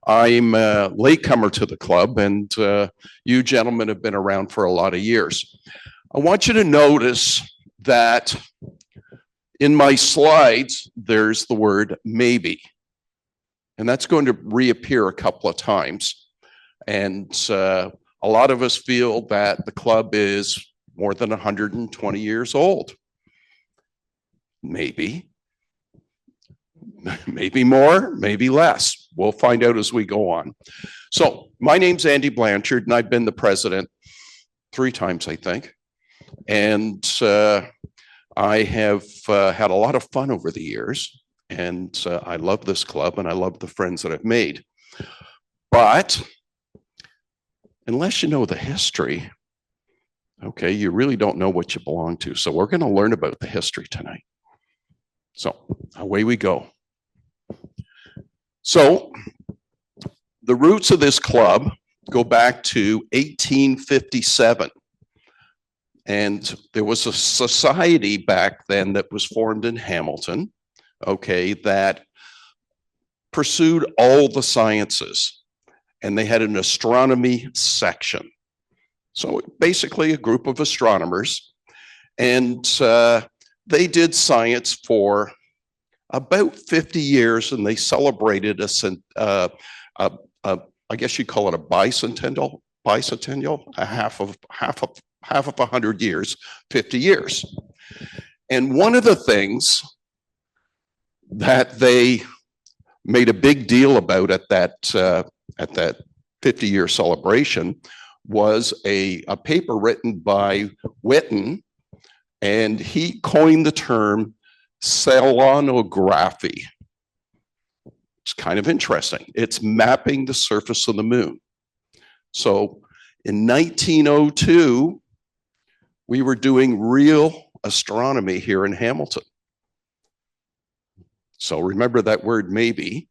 I'm a latecomer to the club, and you gentlemen have been around for a lot of years. I want you to notice that in my slides, there's the word maybe, and that's going to reappear a couple of times. And a lot of us feel that the club is more than 120 years old. Maybe more, maybe less. We'll find out as we go on. So my name's Andy Blanchard, and I've been the president 3 times, I think. And I have had a lot of fun over the years, and I love this club, and I love the friends that I've made. But unless you know the history, okay, you really don't know what you belong to. So we're going to learn about the history tonight. So away we go. So the roots of this club go back to 1857. And there was a society back then that was formed in Hamilton, okay, that pursued all the sciences. And they had an astronomy section. So basically a group of astronomers. And they did science for about 50 years, and they celebrated I guess you call it a bicentennial, a half of 100 years, 50 years. And one of the things that they made a big deal about at that 50-year celebration was a paper written by Witten, and he coined the term selenography. It's kind of interesting. It's mapping the surface of the moon. So in 1902, we were doing real astronomy here in Hamilton. So remember that word maybe.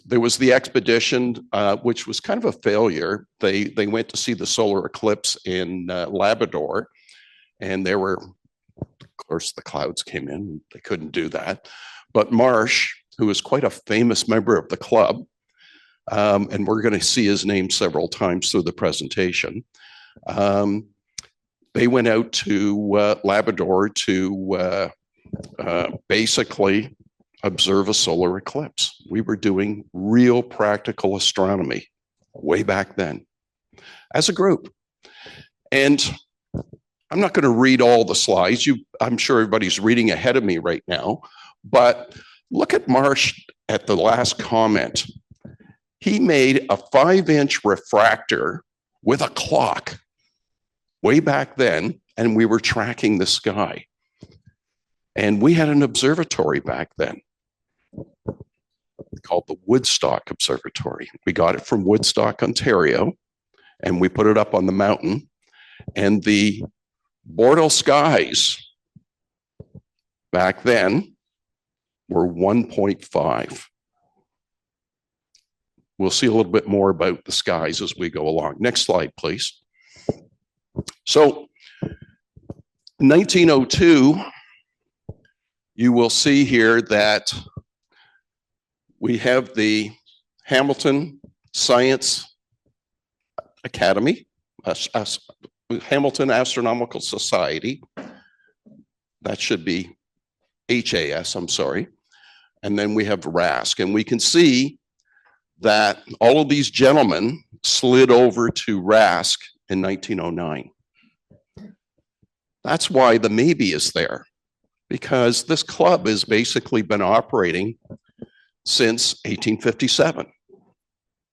There was the expedition, which was kind of a failure. They went to see the solar eclipse in Labrador, and there were, of course, the clouds came in. They couldn't do that. But Marsh, who is quite a famous member of the club, and we're going to see his name several times through the presentation, they went out to Labrador to basically observe a solar eclipse. We were doing real practical astronomy way back then as a group. And I'm not going to read all the slides. I'm sure everybody's reading ahead of me right now, but look at Marsh at the last comment. He made a 5-inch refractor with a clock way back then, and we were tracking the sky. And we had an observatory back then called the Woodstock Observatory. We got it from Woodstock, Ontario, and we put it up on the mountain. And the Bortle skies back then were 1.5. We'll see a little bit more about the skies as we go along. Next slide, please. So, 1902, you will see here that we have the Hamilton Science Academy, Hamilton Astronomical Society. That should be HAS, I'm sorry. And then we have RASC. And we can see that all of these gentlemen slid over to RASC in 1909. That's why the maybe is there, because this club has basically been operating since 1857.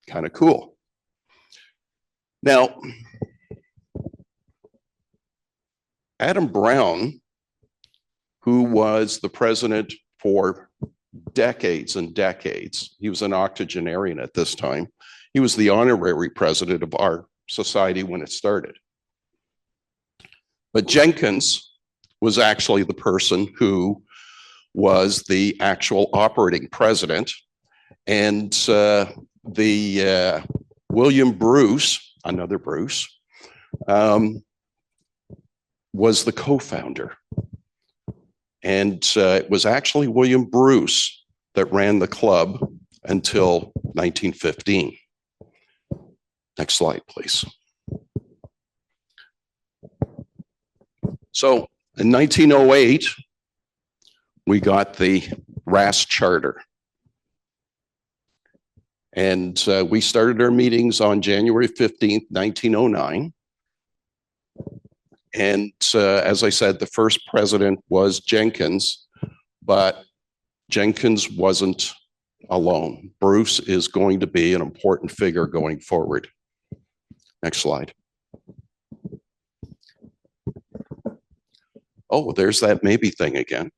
Kind of cool. Now, Adam Brown, who was the president for decades and decades, he was an octogenarian at this time. He was the honorary president of our society when it started. But Jenkins was actually the person who was the actual operating president, and William Bruce, another Bruce, was the co-founder. And it was actually William Bruce that ran the club until 1915. Next slide, please. So in 1908, we got the RASC charter. And we started our meetings on January 15th, 1909. And as I said, the first president was Jenkins, but Jenkins wasn't alone. Bruce is going to be an important figure going forward. Next slide. Oh, there's that maybe thing again.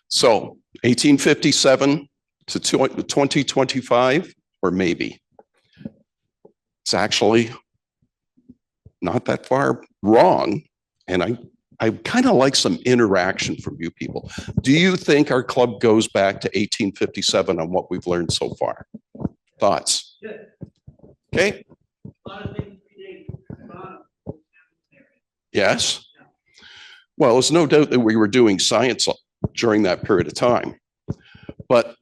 So 1857 to 2025, or maybe. It's actually not that far wrong. And I kind of like some interaction from you people. Do you think our club goes back to 1857 on what we've learned so far? Thoughts? Okay. Yes. Well, there's no doubt that we were doing science during that period of time. But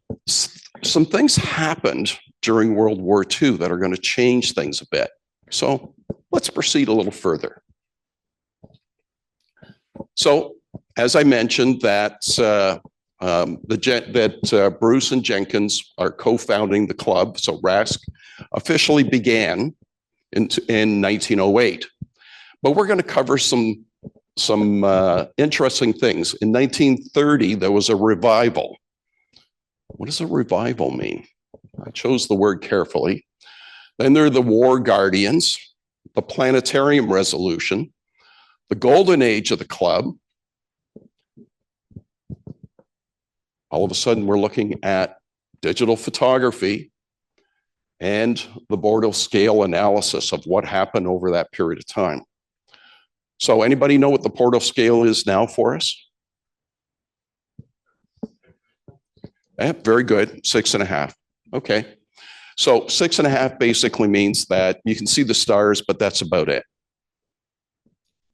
some things happened during World War II that are going to change things a bit. So let's proceed a little further. So, as I mentioned, that Bruce and Jenkins are co-founding the club. So RASC officially began in 1908. But we're going to cover some interesting things. In 1930, there was a revival. What does a revival mean? I chose the word carefully. Then there are the War Guardians, the Planetarium Resolution, the golden age of the club. All of a sudden, we're looking at digital photography and the Bortle scale analysis of what happened over that period of time. So anybody know what the Bortle scale is now for us? Yeah, very good, 6.5. Okay. So 6.5 basically means that you can see the stars, but that's about it.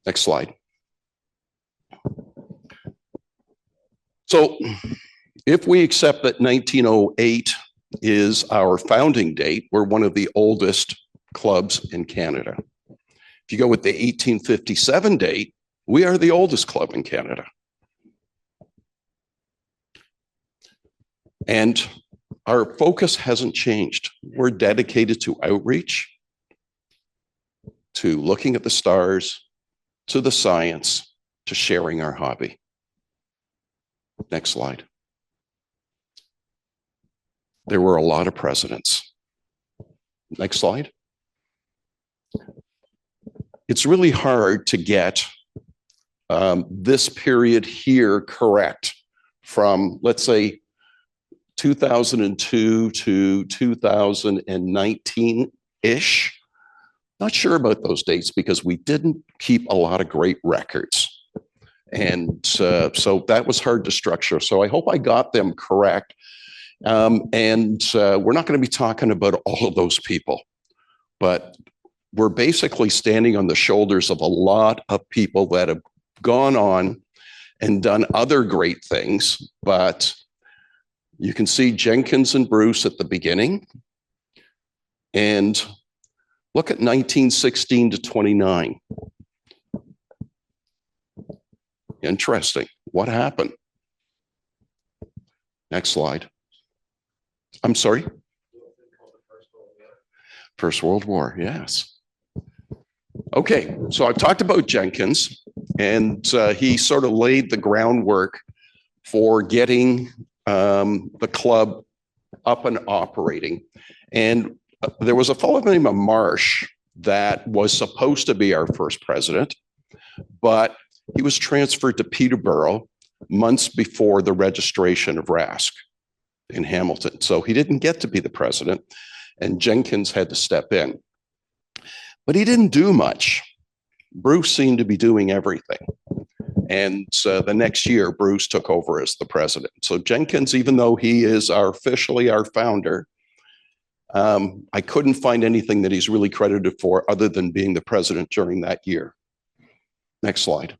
Next slide. So if we accept that 1908 is our founding date, we're one of the oldest clubs in Canada. If you go with the 1857 date, we are the oldest club in Canada. And our focus hasn't changed. We're dedicated to outreach, to looking at the stars, to the science, to sharing our hobby. Next slide. There were a lot of presidents. Next slide. It's really hard to get this period here correct from, let's say, 2002 to 2019-ish. Not sure about those dates because we didn't keep a lot of great records. And so that was hard to structure. So I hope I got them correct. We're not going to be talking about all of those people, but we're basically standing on the shoulders of a lot of people that have gone on and done other great things. But you can see Jenkins and Bruce at the beginning. And look at 1916 to 29. Interesting. What happened? Next slide. I'm sorry? First World War, yes. Okay, so I've talked about Jenkins, and he sort of laid the groundwork for getting the club up and operating. And there was a fellow named Marsh that was supposed to be our first president, but he was transferred to Peterborough months before the registration of RASC in Hamilton. So he didn't get to be the president, and Jenkins had to step in. But he didn't do much. Bruce seemed to be doing everything. And the next year, Bruce took over as the president. So Jenkins, even though he is officially our founder, I couldn't find anything that he's really credited for other than being the president during that year. Next slide.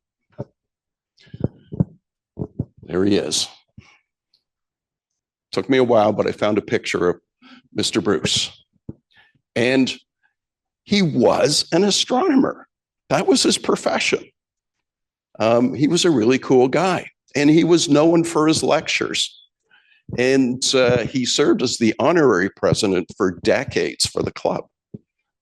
There he is. Took me a while, but I found a picture of Mr. Bruce. And he was an astronomer. That was his profession. He was a really cool guy, and he was known for his lectures. And he served as the honorary president for decades for the club.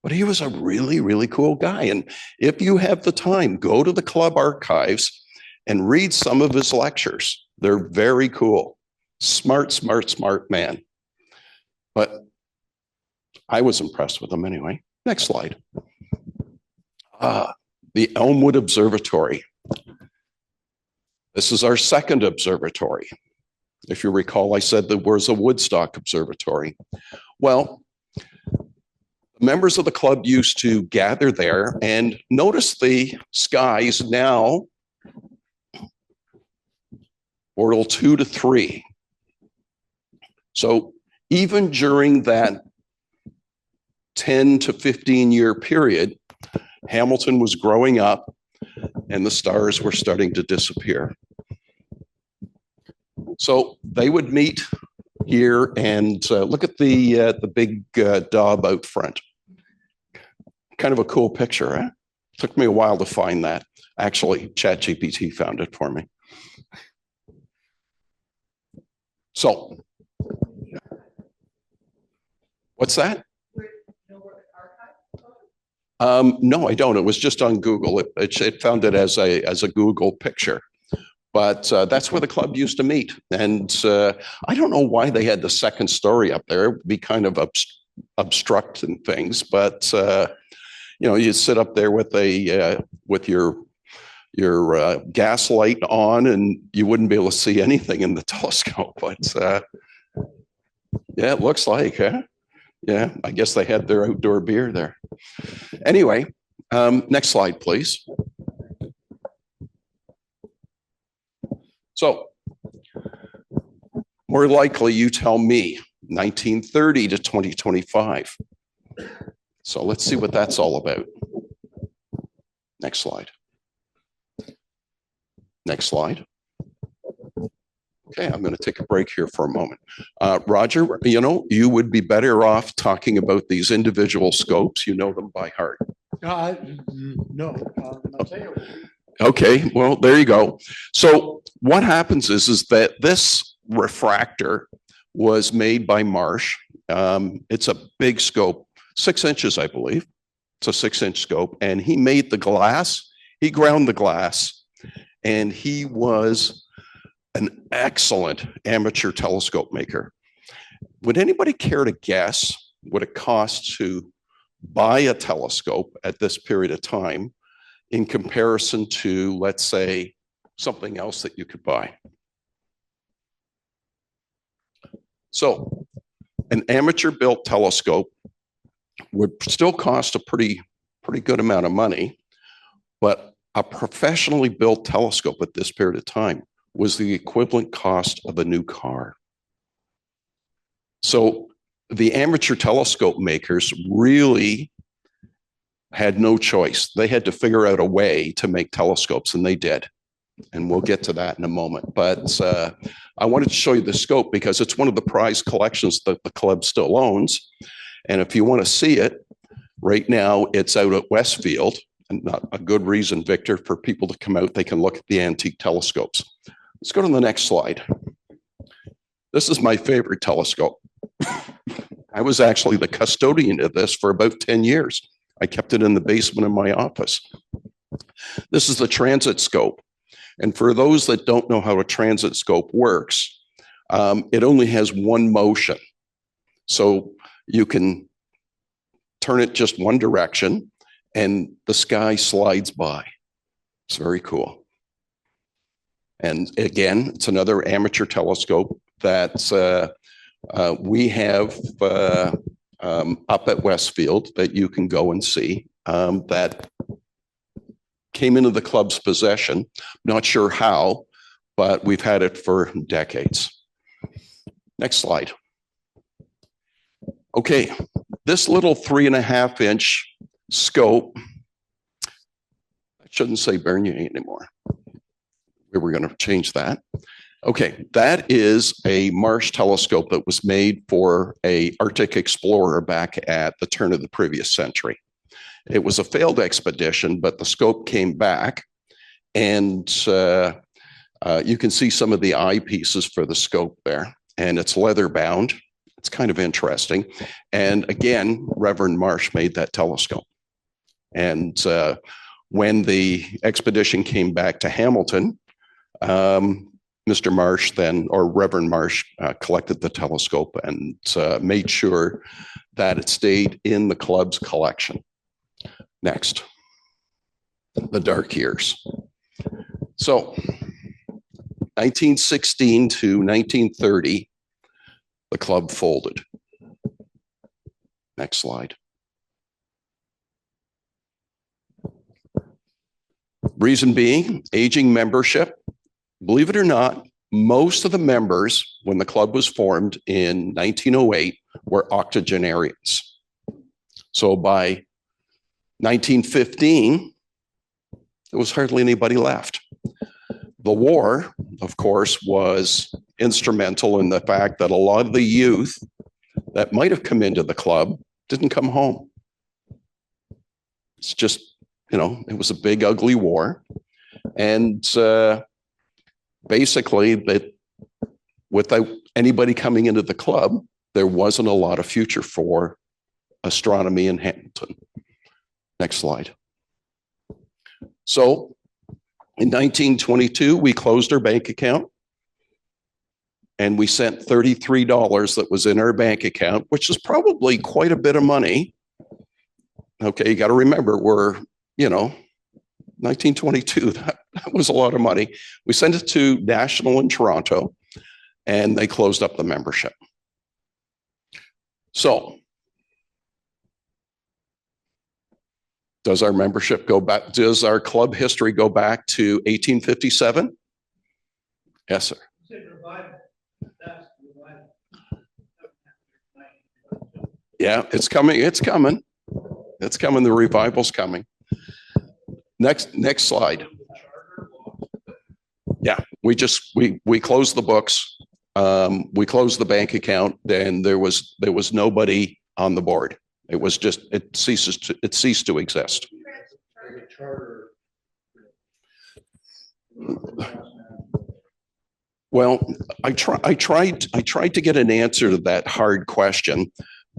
But he was a really, really cool guy. And if you have the time, go to the club archives and read some of his lectures. They're very cool. Smart, smart, smart man. But I was impressed with him anyway. Next slide. The Elmwood Observatory. This is our second observatory. If you recall, I said there was a Woodstock Observatory. Well, members of the club used to gather there, and notice the skies now, orbital 2 to 3. So even during that 10 to 15 year period, Hamilton was growing up and the stars were starting to disappear. So they would meet here, and look at the big daub out front. Kind of a cool picture, eh? Took me a while to find that. Actually, ChatGPT found it for me. So, what's that? No, I don't. It was just on Google. It found it as a Google picture. But that's where the club used to meet. And I don't know why they had the second story up there. It would be kind of obstructing things. But, you know, you sit up there with your gas light on and you wouldn't be able to see anything in the telescope. But yeah, it looks like, huh? Yeah, I guess they had their outdoor beer there. Anyway, next slide, please. So, more likely you tell me 1930 to 2025. So let's see what that's all about. Next slide. Next slide. Okay, I'm going to take a break here for a moment. Roger, you know, you would be better off talking about these individual scopes. You know them by heart. No. Okay, well, there you go. So what happens is that this refractor was made by Marsh. It's a big scope, 6 inches, I believe. It's a 6-inch scope. And he made the glass. He ground the glass. And he was an excellent amateur telescope maker. Would anybody care to guess what it costs to buy a telescope at this period of time in comparison to, let's say, something else that you could buy? So an amateur built telescope would still cost a pretty good amount of money, but a professionally built telescope at this period of time was the equivalent cost of a new car. So the amateur telescope makers really had no choice. They had to figure out a way to make telescopes, and they did. And we'll get to that in a moment. But I wanted to show you the scope because it's one of the prized collections that the club still owns. And if you want to see it, right now it's out at Westfield. And not a good reason, Victor, for people to come out. They can look at the antique telescopes. Let's go to the next slide. This is my favorite telescope. I was actually the custodian of this for about 10 years. I kept it in the basement of my office. This is the transit scope. And for those that don't know how a transit scope works, it only has one motion. So you can turn it just one direction and the sky slides by. It's very cool. And again, it's another amateur telescope that we have up at Westfield that you can go and see that came into the club's possession. Not sure how, but we've had it for decades. Next slide. Okay, this little 3.5-inch scope, I shouldn't say Bernier anymore. We were going to change that. Okay, that is a Marsh telescope that was made for a Arctic explorer back at the turn of the previous century. It was a failed expedition, but the scope came back, and you can see some of the eyepieces for the scope there, and it's leather bound. It's kind of interesting. And again, Reverend Marsh made that telescope. And when the expedition came back to Hamilton, Mr. Marsh then, or Reverend Marsh, collected the telescope and made sure that it stayed in the club's collection. Next, the dark years. So 1916 to 1930, the club folded. Next slide. Reason being, aging membership. Believe it or not, most of the members, when the club was formed in 1908, were octogenarians. So by 1915, there was hardly anybody left. The war, of course, was instrumental in the fact that a lot of the youth that might have come into the club didn't come home. It's just, it was a big, ugly war. And basically, that without anybody coming into the club, there wasn't a lot of future for astronomy in Hamilton. Next slide. So in 1922, we closed our bank account and we sent $33 that was in our bank account, which is probably quite a bit of money. Okay, you got to remember, we're, 1922, that was a lot of money. We sent it to National in Toronto and they closed up the membership. So does our membership go back? Does our club history go back to 1857? Yes, sir. Yeah, it's coming. It's coming. It's coming. The revival's coming. Next slide. Yeah, we closed the books. We closed the bank account. Then there was nobody on the board. It was just, it ceased to exist. Well, I tried to get an answer to that hard question,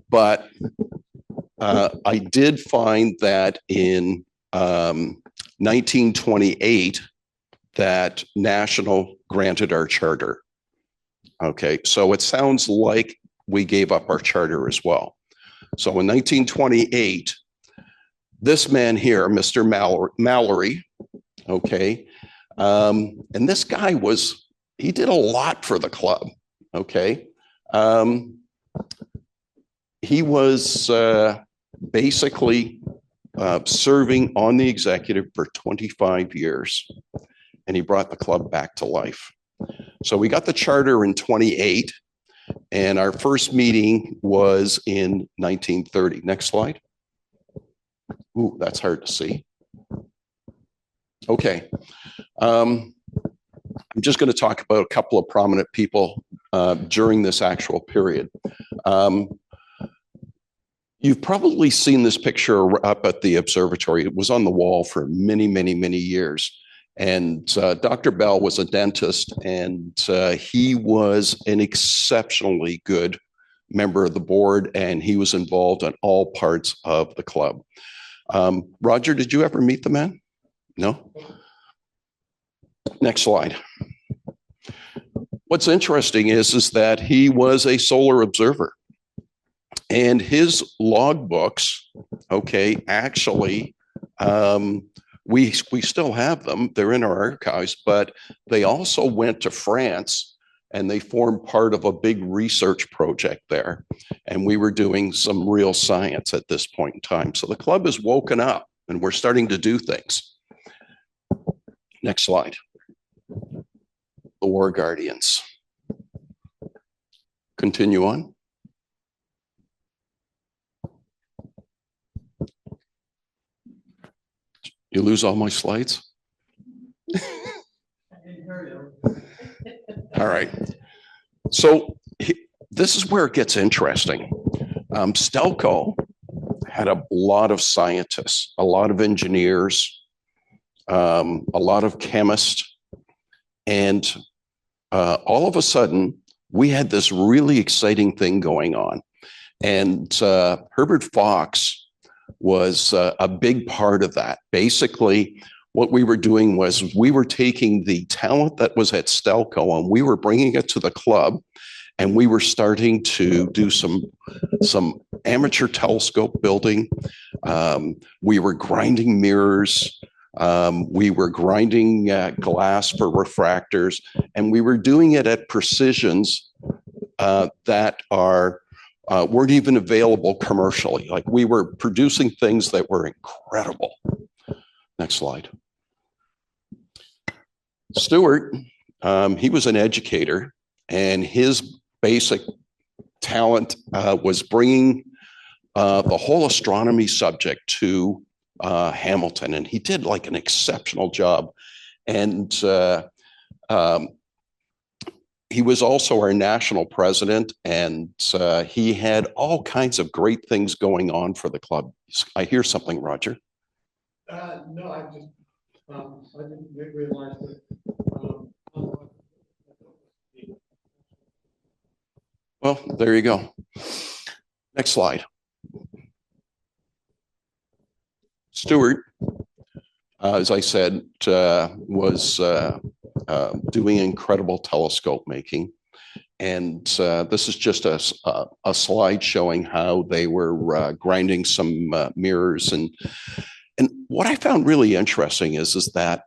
but I did find that in 1928 that National granted our charter. Okay, so it sounds like we gave up our charter as well. So in 1928, this man here, Mr. Mallory, okay, and this guy he did a lot for the club, okay. He was basically serving on the executive for 25 years, and he brought the club back to life. So we got the charter in 28, and our first meeting was in 1930. Next slide. Ooh, that's hard to see. Okay. I'm just going to talk about a couple of prominent people during this actual period. You've probably seen this picture up at the observatory. It was on the wall for many, many, many years. And Dr. Bell was a dentist, and he was an exceptionally good member of the board, and he was involved in all parts of the club. Roger, did you ever meet the man? No? Next slide. What's interesting is that he was a solar observer, and his logbooks, okay, actually, we still have them. They're in our archives, but they also went to France and they formed part of a big research project there. And we were doing some real science at this point in time. So the club has woken up and we're starting to do things. Next slide. The War Guardians. Continue on. You lose all my slides? All All right. So this is where it gets interesting. Stelco had a lot of scientists, a lot of engineers, a lot of chemists, and all of a sudden, we had this really exciting thing going on. And Herbert Fox was a big part of that. Basically, what we were doing was we were taking the talent that was at Stelco and we were bringing it to the club, and we were starting to do some amateur telescope building. We were grinding mirrors. We were grinding glass for refractors, and we were doing it at precisions that weren't even available commercially. Like, we were producing things that were incredible. Next slide. Stuart, he was an educator, and his basic talent was bringing the whole astronomy subject to Hamilton, and he did like an exceptional job. And he was also our national president, and he had all kinds of great things going on for the club. I hear something, Roger. No, I didn't realize that. Well, there you go. Next slide. Stuart, as I said, was doing incredible telescope making. And this is just a slide showing how they were grinding some mirrors. And what I found really interesting is that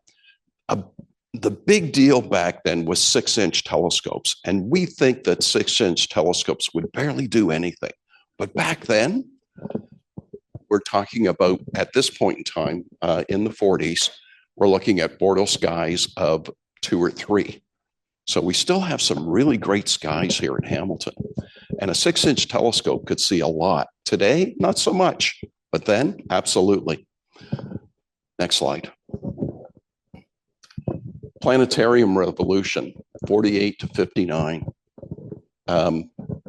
the big deal back then was 6-inch telescopes. And we think that 6-inch telescopes would barely do anything. But back then, we're talking about, at this point in time, in the 40s, we're looking at Bordeaux skies of 2 or 3. So we still have some really great skies here in Hamilton. And a 6-inch telescope could see a lot. Today, not so much, but then, absolutely. Next slide. Planetarium revolution, 48 to 59.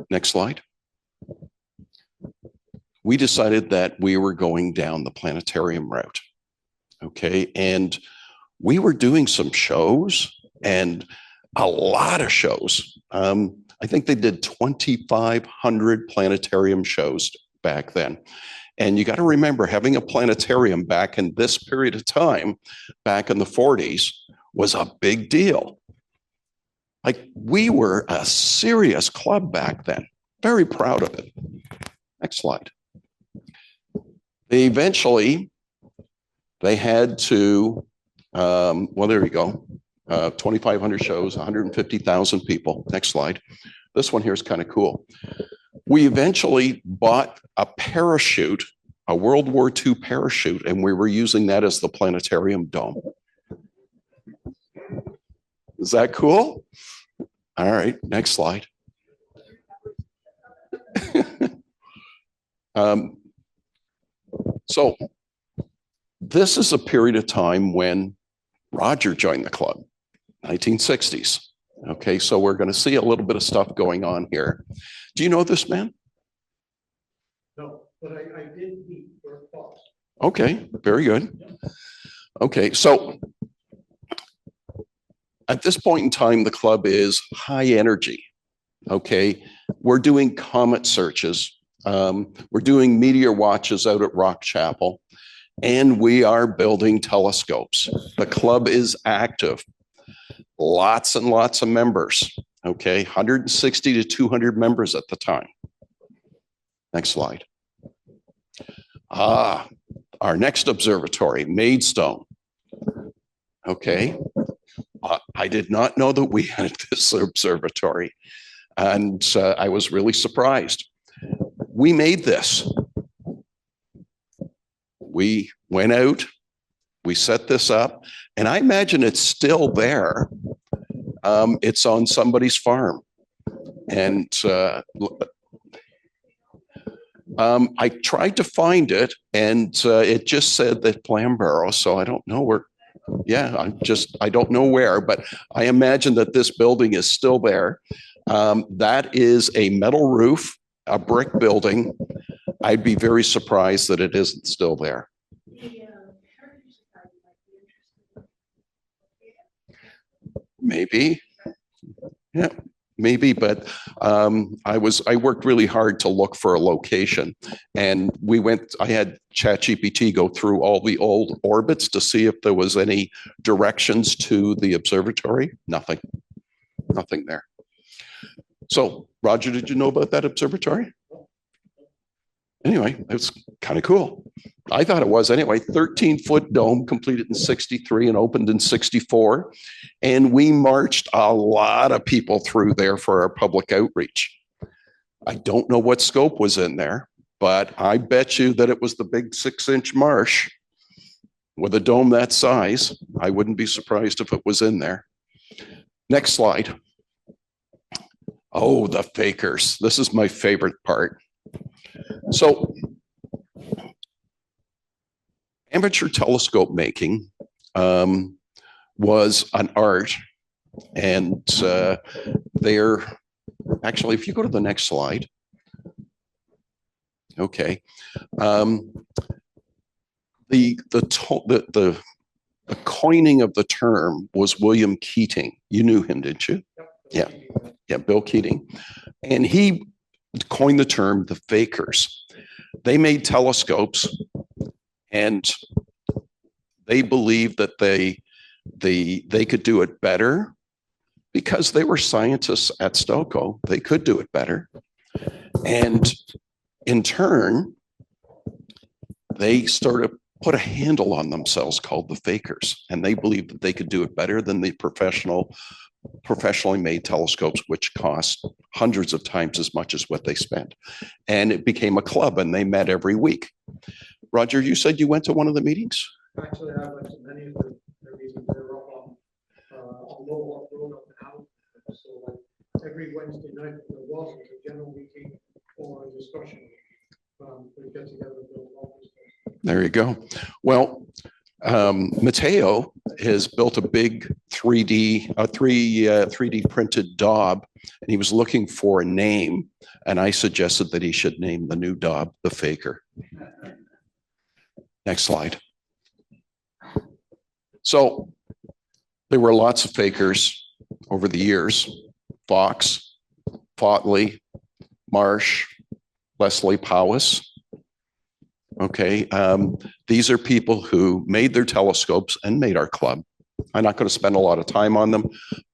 Next slide. We decided that we were going down the planetarium route. Okay, and we were doing some shows, and a lot of shows. I think they did 2,500 planetarium shows back then. And you got to remember, having a planetarium back in this period of time, back in the 40s, was a big deal. Like, we were a serious club back then. Very proud of it. Next slide. They had to, well, there you go. 2,500 shows, 150,000 people. Next slide. This one here is kind of cool. We eventually bought a parachute, a World War II parachute, and we were using that as the planetarium dome. Is that cool? All right, next slide. So this is a period of time when Roger joined the club, 1960s. Okay, so we're going to see a little bit of stuff going on here. Do you know this man? No, but I did meet Bert Fox. Okay, very good. Okay, so at this point in time, the club is high energy. Okay, we're doing comet searches. We're doing meteor watches out at Rock Chapel, and we are building telescopes. The club is active. Lots and lots of members. Okay, 160 to 200 members at the time. Next slide. Our next observatory, Maidstone. Okay, I did not know that we had this observatory, and I was really surprised. We made this. We went out, we set this up, and I imagine it's still there. It's on somebody's farm. And I tried to find it, and it just said that Flamborough, so I don't know where. Yeah, I don't know where, but I imagine that this building is still there. That is a metal roof, a brick building. I'd be very surprised that it isn't still there. Maybe. Yeah, maybe, but I worked really hard to look for a location, and I had ChatGPT go through all the old orbits to see if there was any directions to the observatory. Nothing there. So, Roger, did you know about that observatory? Anyway, it's kind of cool. I thought it was anyway. 13-foot dome, completed in 63 and opened in 64. And we marched a lot of people through there for our public outreach. I don't know what scope was in there, but I bet you that it was the big 6-inch marsh with a dome that size. I wouldn't be surprised if it was in there. Next slide. Oh, the fakers. This is my favorite part. So, amateur telescope making was an art, and they're actually, if you go to the next slide, okay, the coining of the term was William Keating. You knew him, didn't you? Yeah, Bill Keating, and he coined the term the fakers. They made telescopes, and they believed that they could do it better because they were scientists at Stokoe. They could do it better, and in turn, they started put a handle on themselves called the fakers, and they believed that they could do it better than the professionally made telescopes, which cost hundreds of times as much as what they spent. And it became a club, and they met every week. Roger, you said you went to one of the meetings? Actually, I went to many of the meetings. They were up on Lower Road up now. So like every Wednesday night there was a general meeting or a discussion. We get together and build all this stuff. There you go. Well, Mateo has built a big 3D printed Dob, and he was looking for a name, and I suggested that he should name the new Dob the Faker. Next slide. So there were lots of fakers over the years: Fox, Fotley, Marsh, Leslie Powis. Okay, these are people who made their telescopes and made our club. I'm not going to spend a lot of time on them,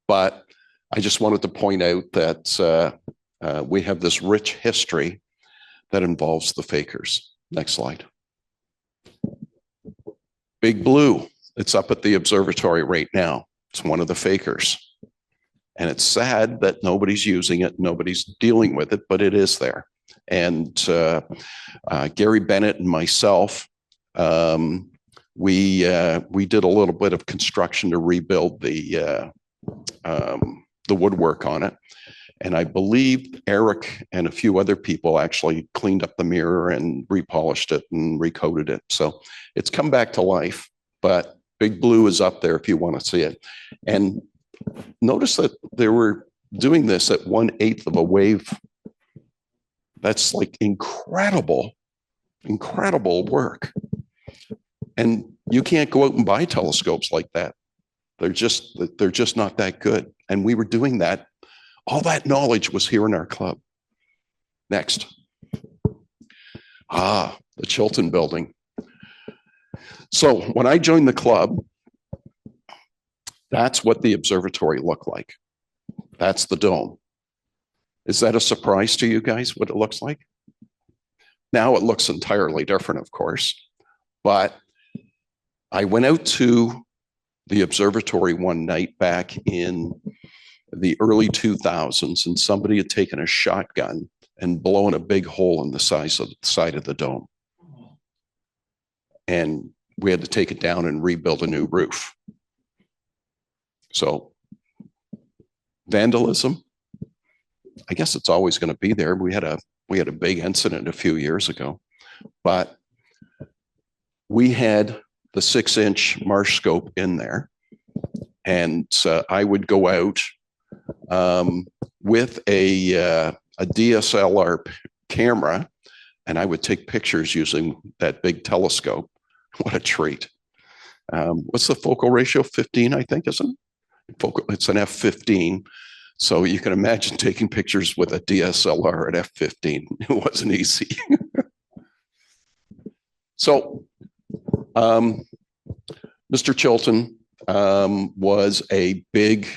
but I just wanted to point out that we have this rich history that involves the fakers. Next slide. Big Blue, it's up at the observatory right now. It's one of the fakers. And it's sad that nobody's using it, nobody's dealing with it, but it is there. And Gary Bennett and myself, we did a little bit of construction to rebuild the woodwork on it. And I believe Eric and a few other people actually cleaned up the mirror and repolished it and recoated it. So it's come back to life, but Big Blue is up there if you want to see it. And notice that they were doing this at 1/8 of a wave. That's like incredible work. And you can't go out and buy telescopes like that. They're just not that good. And we were doing that. All that knowledge was here in our club. Next. The Chilton building. So when I joined the club, that's what the observatory looked like. That's the dome. Is that a surprise to you guys, what it looks like? Now it looks entirely different, of course. But I went out to the observatory one night back in the early 2000s, and somebody had taken a shotgun and blown a big hole in the side of the dome. And we had to take it down and rebuild a new roof. So vandalism, I guess it's always going to be there. We had a big incident a few years ago, but we had the 6-inch Marsh scope in there. And I would go out with a DSLR camera, and I would take pictures using that big telescope. What a treat. What's the focal ratio? 15, I think, isn't it? It's an f15. So you can imagine taking pictures with a DSLR at f15. It wasn't easy. So Mr. Chilton was a big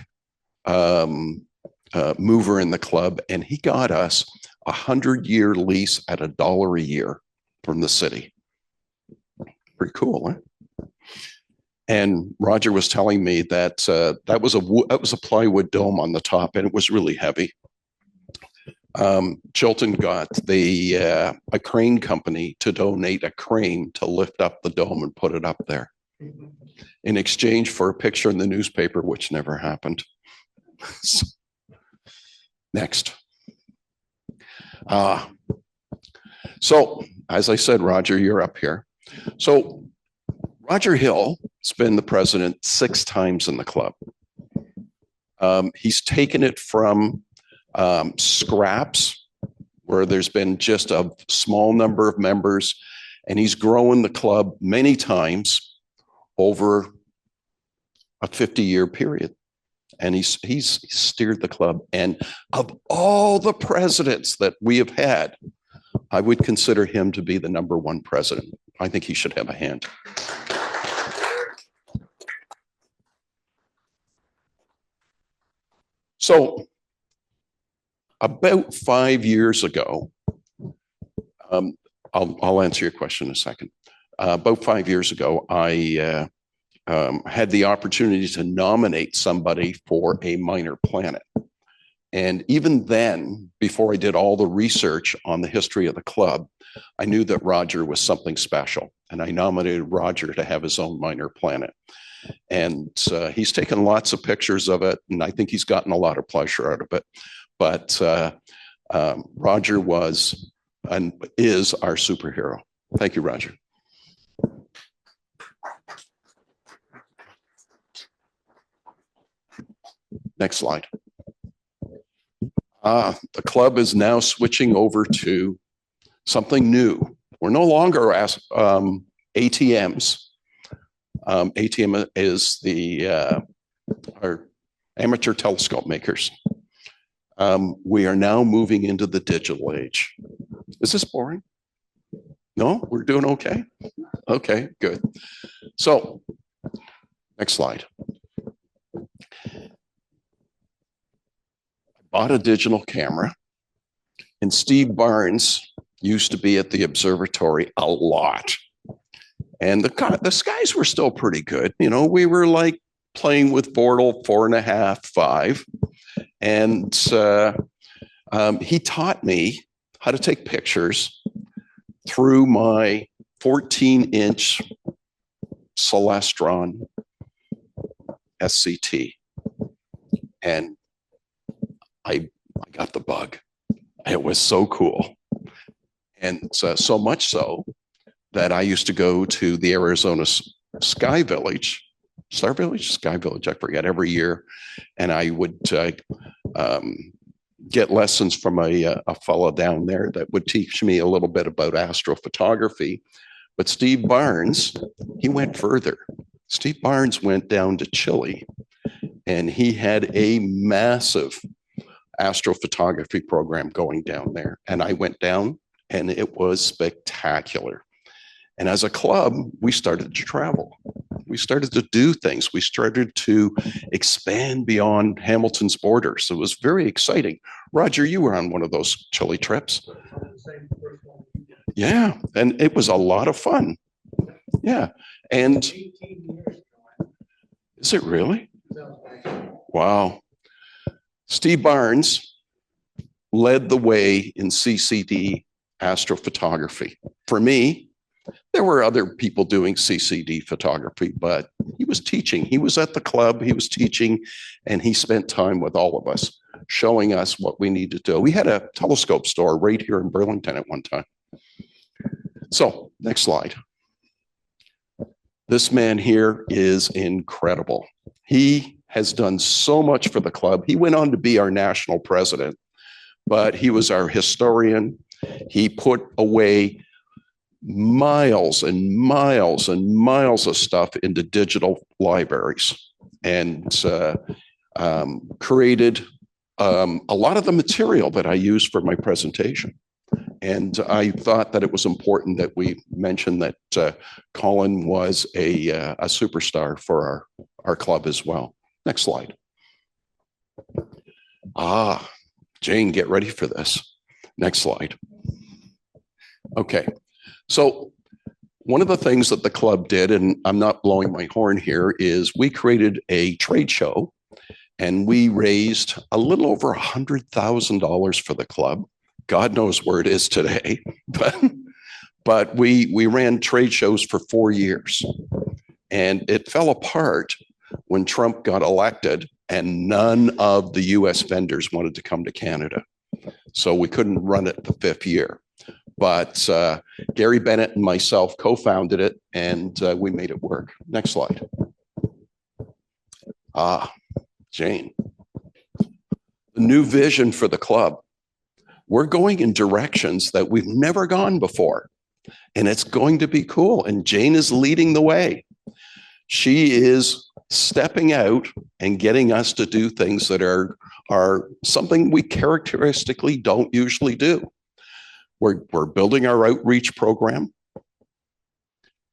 mover in the club, and he got us a 100-year lease at $1 a year from the city. Pretty cool, huh? And Roger was telling me that that was a plywood dome on the top, and it was really heavy. Chilton got a crane company to donate a crane to lift up the dome and put it up there in exchange for a picture in the newspaper, which never happened. Next. So, as I said, Roger, you're up here. So, Roger Hill has been the president 6 times in the club. He's taken it from scraps, where there's been just a small number of members, and he's grown the club many times over a 50-year period. And he's steered the club. And of all the presidents that we have had, I would consider him to be the #1 president. I think he should have a hand. So about 5 years ago, I'll answer your question in a second. About 5 years ago, I had the opportunity to nominate somebody for a minor planet. And even then, before I did all the research on the history of the club, I knew that Roger was something special. And I nominated Roger to have his own minor planet. And he's taken lots of pictures of it, and I think he's gotten a lot of pleasure out of it. But Roger was and is our superhero. Thank you, Roger. Next slide. The club is now switching over to something new. We're no longer ATMs. ATM is our amateur telescope makers. We are now moving into the digital age. Is this boring? No, we're doing okay? Okay, good. So, next slide. Bought a digital camera, and Steve Barnes used to be at the observatory a lot. And the skies were still pretty good. You know, we were like playing with Bortle 4.5, 5. And he taught me how to take pictures through my 14-inch Celestron SCT. And I got the bug. It was so cool. And so much so that I used to go to the Arizona Sky Village, Star Village, Sky Village, I forget, every year. And I would get lessons from a fellow down there that would teach me a little bit about astrophotography. But Steve Barnes, he went further. Steve Barnes went down to Chile, and he had a massive astrophotography program going down there. And I went down, and it was spectacular. And as a club, we started to travel. We started to do things. We started to expand beyond Hamilton's borders. It was very exciting. Roger, you were on one of those Chile trips. Yeah, and it was a lot of fun. Yeah, and is it really? Wow. Steve Barnes led the way in CCD astrophotography. For me, there were other people doing CCD photography, but he was teaching. He was at the club, he was teaching, and he spent time with all of us, showing us what we need to do. We had a telescope store right here in Burlington at one time. So, next slide. This man here is incredible. He has done so much for the club. He went on to be our national president, but he was our historian. He put away miles and miles and miles of stuff into digital libraries and created a lot of the material that I use for my presentation. And I thought that it was important that we mention that Colin was a superstar for our club as well. Next slide. Jane, get ready for this. Next slide. Okay. So one of the things that the club did, and I'm not blowing my horn here, is we created a trade show and we raised a little over $100,000 for the club. God knows where it is today, but we ran trade shows for 4 years, and it fell apart when Trump got elected and none of the US vendors wanted to come to Canada. So we couldn't run it the 5th year. But Gary Bennett and myself co-founded it, and we made it work. Next slide. Jane. The new vision for the club. We're going in directions that we've never gone before, and it's going to be cool. And Jane is leading the way. She is stepping out and getting us to do things that are something we characteristically don't usually do. We're building our outreach program,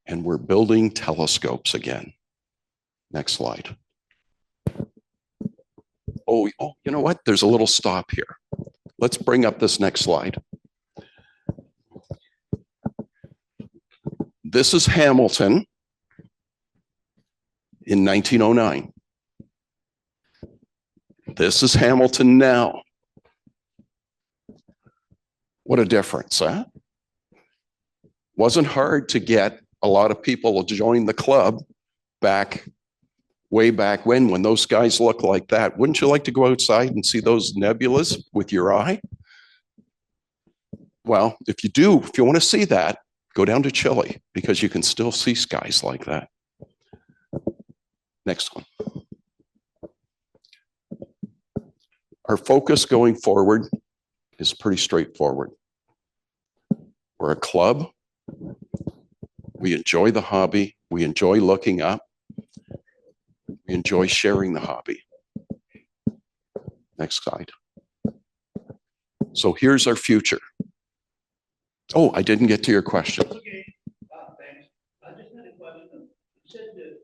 and we're building telescopes again. Next slide. Oh, you know what? There's a little stop here. Let's bring up this next slide. This is Hamilton in 1909. This is Hamilton now. What a difference, huh? Wasn't hard to get a lot of people to join the club way back when those skies look like that. Wouldn't you like to go outside and see those nebulas with your eye? Well, if you want to see that, go down to Chile because you can still see skies like that. Next one. Our focus going forward is pretty straightforward. We're a club. We enjoy the hobby. We enjoy looking up. We enjoy sharing the hobby. Next slide. So here's our future. Oh, I didn't get to your question. Okay, thanks. I just had a question. You said that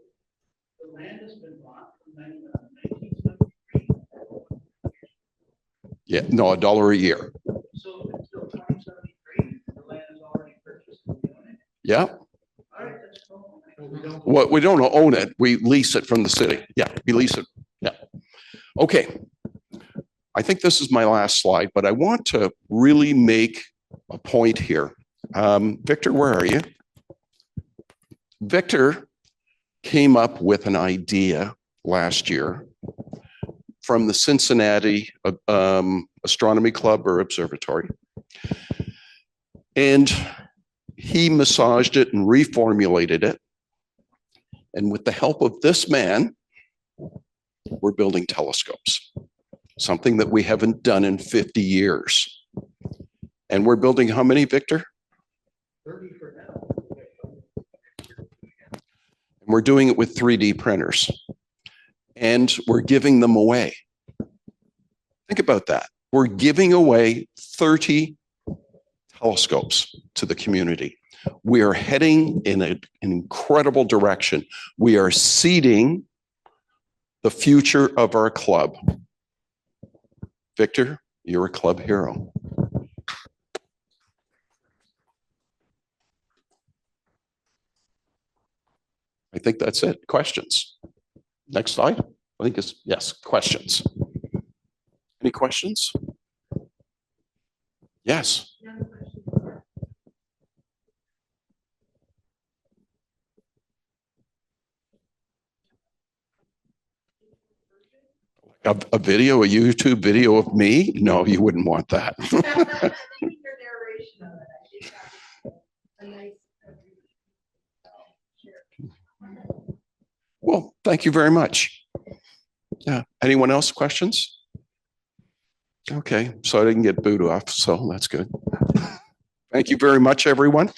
the land has been bought from 1973. Yeah, no, $1 a year. So until 2073, the land is already purchased and owned. Yeah. All right, that's cool. Well, we don't own it. We lease it from the city. Yeah, we lease it. Yeah. Okay. I think this is my last slide, but I want to really make a point here. Victor, where are you? Victor came up with an idea last year from the Cincinnati Astronomy Club or Observatory. And he massaged it and reformulated it. And with the help of this man, we're building telescopes, something that we haven't done in 50 years. And we're building how many, Victor? 30 for now. And we're doing it with 3D printers. And we're giving them away. Think about that. We're giving away 30 telescopes to the community. We are heading in an incredible direction. We are seeding the future of our club. Victor, you're a club hero. I think that's it. Questions? Next slide. I think it's, yes, questions. Any questions? Yes. A video, a YouTube video of me? No, you wouldn't want that. I think your narration of it, I think that was a nice. Well, thank you very much. Yeah. Anyone else questions? Okay, so I didn't get booed off, so that's good. Thank you very much, everyone.